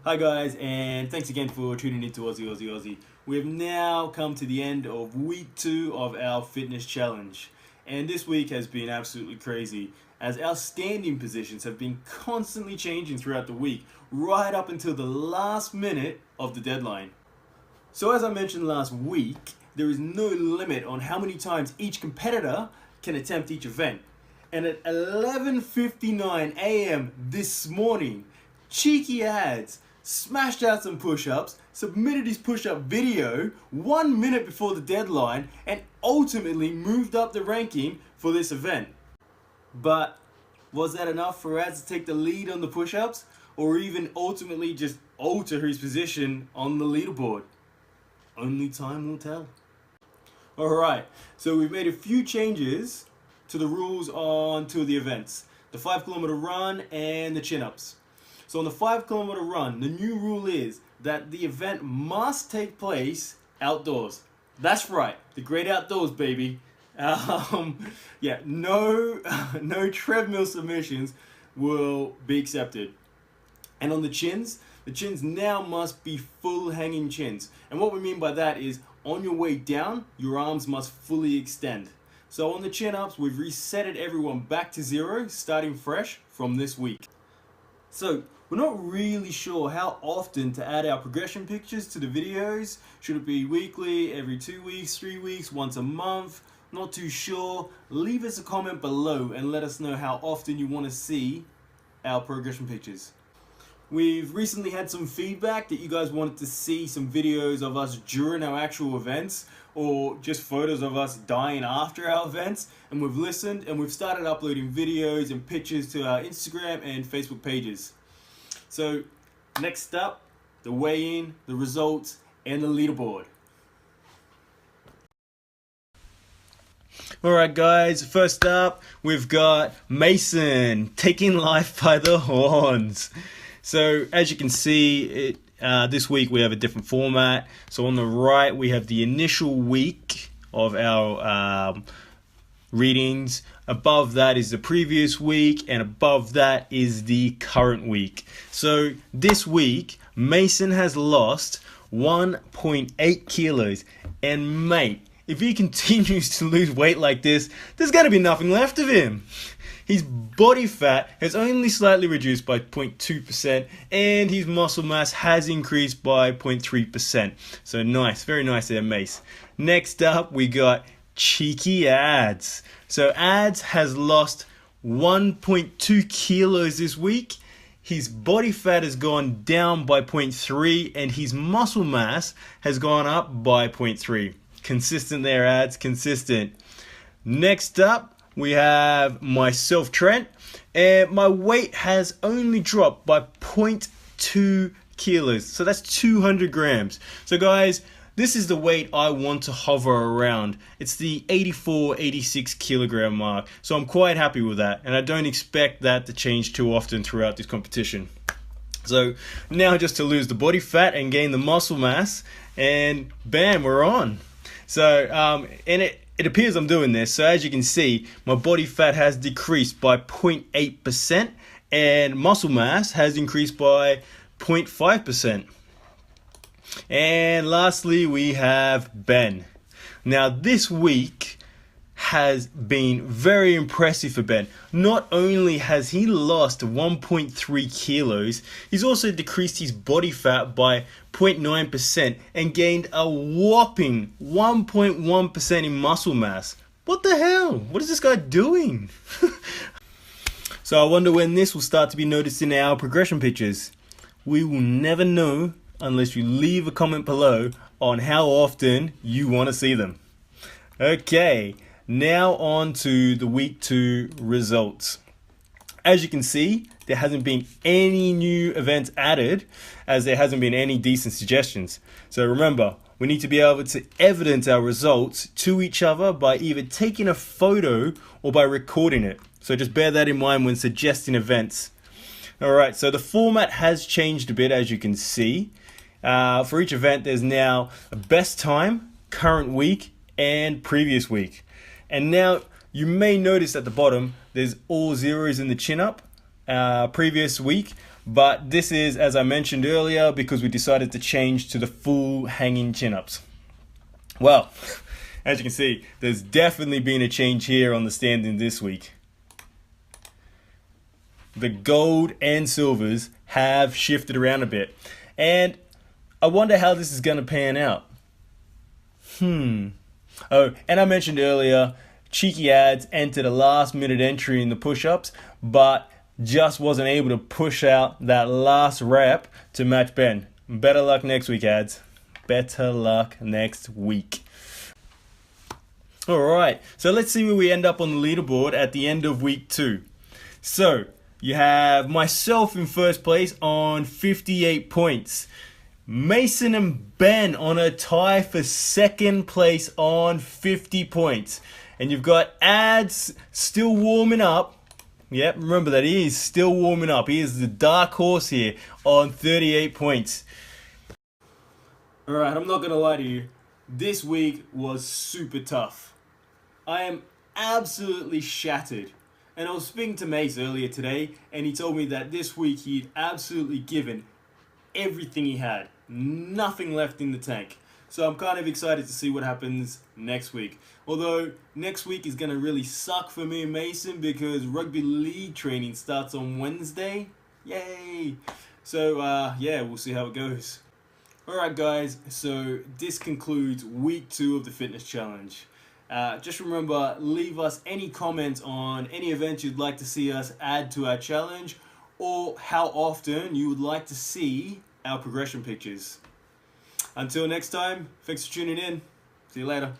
Hi guys, and thanks again for tuning into Aussie. We have now come to the end of week 2 of our fitness challenge. And this week has been absolutely crazy as our standing positions have been constantly changing throughout the week, right up until the last minute of the deadline. So as I mentioned last week, there is no limit on how many times each competitor can attempt each event. And at 11:59 a.m. this morning, Cheeky Ads smashed out some push-ups, submitted his push-up video 1 minute before the deadline, and ultimately moved up the ranking for this event. But was that enough for Ads to take the lead on the push-ups, or even ultimately just alter his position on the leaderboard? Only time will tell. Alright, so we've made a few changes to the rules on 2 of the events, the 5-kilometer run and the chin-ups. So on the 5-kilometer run, the new rule is that the event must take place outdoors. That's right, the great outdoors, baby. No treadmill submissions will be accepted. And on the chins now must be full hanging chins. And what we mean by that is on your way down, your arms must fully extend. So on the chin-ups, we've resetted everyone back to 0, starting fresh from this week. So we're not really sure how often to add our progression pictures to the videos. Should it be weekly, every 2 weeks, 3 weeks, once a month? Not too sure. Leave us a comment below and let us know how often you want to see our progression pictures. We've recently had some feedback that you guys wanted to see some videos of us during our actual events, or just photos of us dying after our events, and we've listened and we've started uploading videos and pictures to our Instagram and Facebook pages. So next up, the weigh-in, the results, and the leaderboard. Alright guys, first up we've got Mason taking life by the horns. So as you can see, this week we have a different format. So on the right we have the initial week of our readings. Above that is the previous week, and above that is the current week. So this week Mason has lost 1.8 kilos, and mate, if he continues to lose weight like this, there's going to be nothing left of him. His body fat has only slightly reduced by 0.2%, and his muscle mass has increased by 0.3%. So nice, very nice there, Mace. Next up, we got Cheeky Ads. So Ads has lost 1.2 kilos this week. His body fat has gone down by 0.3, and his muscle mass has gone up by 0.3. Consistent there, Ads, consistent. Next up, we have myself, Trent, and my weight has only dropped by 0.2 kilos. So that's 200 grams. So guys, this is the weight I want to hover around. It's the 86 kilogram mark. So I'm quite happy with that, and I don't expect that to change too often throughout this competition. So now just to lose the body fat and gain the muscle mass, and bam, we're on. So, and it appears I'm doing this. So as you can see, my body fat has decreased by 0.8%, and muscle mass has increased by 0.5%. And lastly, we have Ben. Now this week has been very impressive for Ben. Not only has he lost 1.3 kilos, he's also decreased his body fat by 0.9% and gained a whopping 1.1% in muscle mass. What the hell? What is this guy doing? So I wonder when this will start to be noticed in our progression pictures. We will never know unless you leave a comment below on how often you want to see them. Okay. Now on to the week 2 results. As you can see, there hasn't been any new events added, as there hasn't been any decent suggestions. So remember, we need to be able to evidence our results to each other by either taking a photo or by recording it. So just bear that in mind when suggesting events. Alright, so the format has changed a bit, as you can see. For each event, there's now a best time, current week, and previous week. And now you may notice at the bottom there's all zeros in the chin up previous week, But this is, as I mentioned earlier, because we decided to change to the full hanging chin-ups. Well, as you can see, there's definitely been a change here on the standing this week. The gold and silvers have shifted around a bit. And I wonder how this is going to pan out. Oh, and I mentioned earlier, Cheeky Ads entered a last minute entry in the push-ups, but just wasn't able to push out that last rep to match Ben. Better luck next week, Ads. Better luck next week. Alright, so let's see where we end up on the leaderboard at the end of week 2. So, you have myself in first place on 58 points. Mason and Ben on a tie for second place on 50 points. And you've got Ads still warming up. Yep, remember that he is still warming up. He is the dark horse here on 38 points. Alright, I'm not going to lie to you. This week was super tough. I am absolutely shattered. And I was speaking to Mace earlier today, and he told me that this week he'd absolutely given everything he had. Nothing left in the tank. So I'm kind of excited to see what happens next week. Although next week is going to really suck for me and Mason because rugby league training starts on Wednesday. Yay! So yeah, we'll see how it goes. Alright guys, so this concludes week 2 of the fitness challenge. Just remember, leave us any comments on any events you'd like to see us add to our challenge, or how often you would like to see our progression pictures. Until next time, thanks for tuning in. See you later.